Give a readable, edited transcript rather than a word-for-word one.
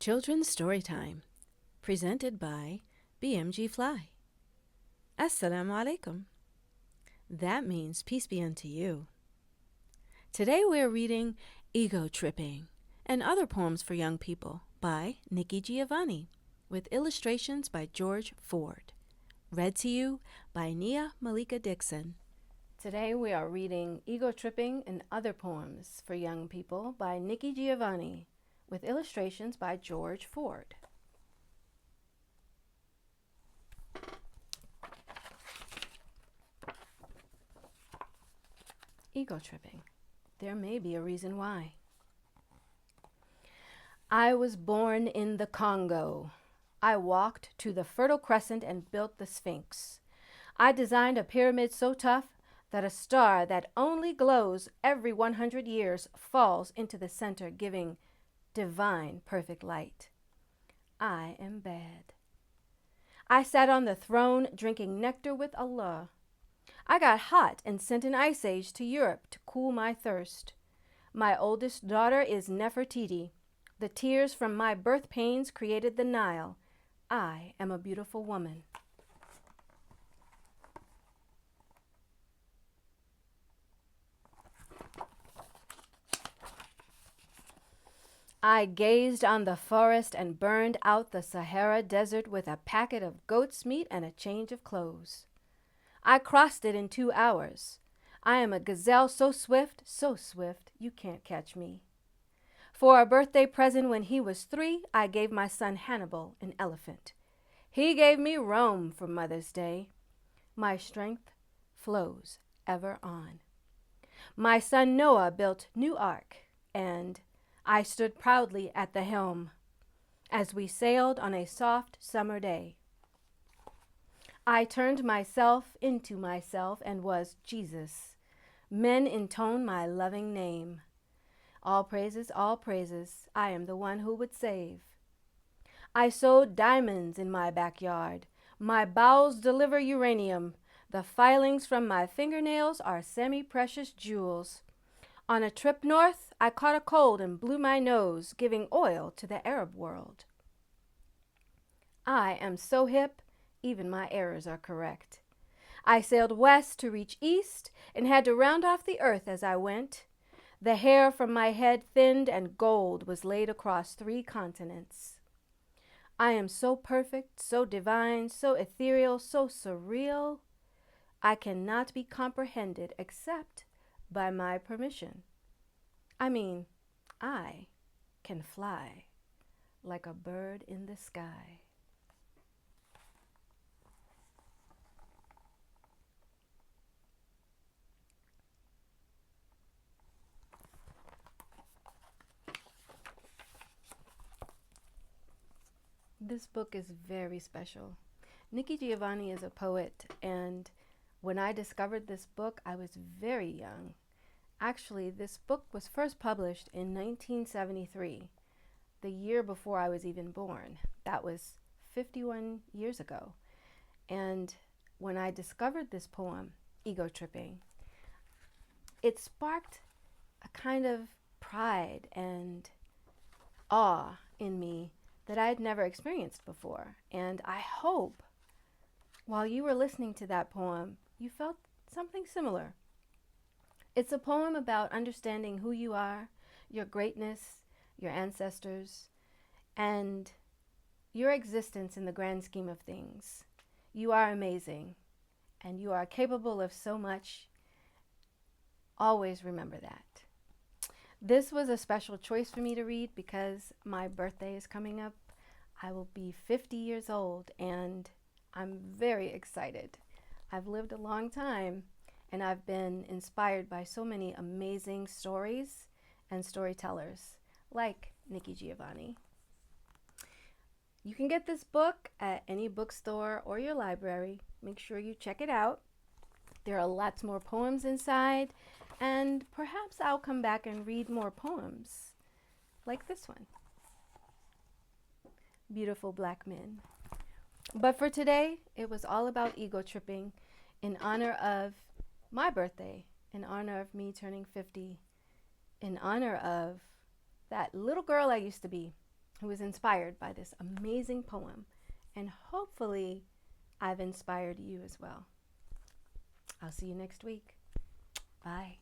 Children's Storytime, presented by BMGFly. Assalamu alaikum. That means peace be unto you. Today we are reading Ego Tripping and Other Poems for Young People by Nikki Giovanni, with illustrations by George Ford. Read to you by Nia Malika Dixon. Today we are reading Ego Tripping and Other Poems for Young People by Nikki Giovanni, with illustrations by George Ford. Ego tripping. There may be a reason why. I was born in the Congo. I walked to the Fertile Crescent and built the Sphinx. I designed a pyramid so tough that a star that only glows every 100 years falls into the center, giving divine perfect light. I am bad. I sat on the throne drinking nectar with Allah. I got hot and sent an ice age to Europe to cool my thirst. My oldest daughter is Nefertiti. The tears from my birth pains created the Nile. I am a beautiful woman. I gazed on the forest and burned out the Sahara Desert with a packet of goat's meat and a change of clothes. I crossed it in 2 hours. I am a gazelle so swift, you can't catch me. For a birthday present when he was 3, I gave my son Hannibal an elephant. He gave me Rome for Mother's Day. My strength flows ever on. My son Noah built new ark, and I stood proudly at the helm as we sailed on a soft summer day. I turned myself into myself and was Jesus. Men intone my loving name. All praises, I am the one who would save. I sowed diamonds in my backyard. My bowels deliver uranium. The filings from my fingernails are semi-precious jewels. On a trip north, I caught a cold and blew my nose, giving oil to the Arab world. I am so hip, even my errors are correct. I sailed west to reach east and had to round off the earth as I went. The hair from my head thinned and gold was laid across 3 continents. I am so perfect, so divine, so ethereal, so surreal. I cannot be comprehended except by my permission. I mean, I can fly like a bird in the sky. This book is very special. Nikki Giovanni is a poet, and when I discovered this book, I was very young. Actually, this book was first published in 1973, the year before I was even born. That was 51 years ago. And when I discovered this poem, Ego Tripping, it sparked a kind of pride and awe in me that I had never experienced before. And I hope while you were listening to that poem, you felt something similar. It's a poem about understanding who you are, your greatness, your ancestors, and your existence in the grand scheme of things. You are amazing, and you are capable of so much. Always remember that. This was a special choice for me to read because my birthday is coming up. I will be 50 years old, and I'm very excited. I've lived a long time, and I've been inspired by so many amazing stories and storytellers like Nikki Giovanni. You can get this book at any bookstore or your library. Make sure you check it out. There are lots more poems inside, and perhaps I'll come back and read more poems like this one, Beautiful Black Men. But for today, it was all about ego tripping in honor of my birthday, in honor of me turning 50, in honor of that little girl I used to be, who was inspired by this amazing poem, and hopefully I've inspired you as well. I'll see you next week. Bye.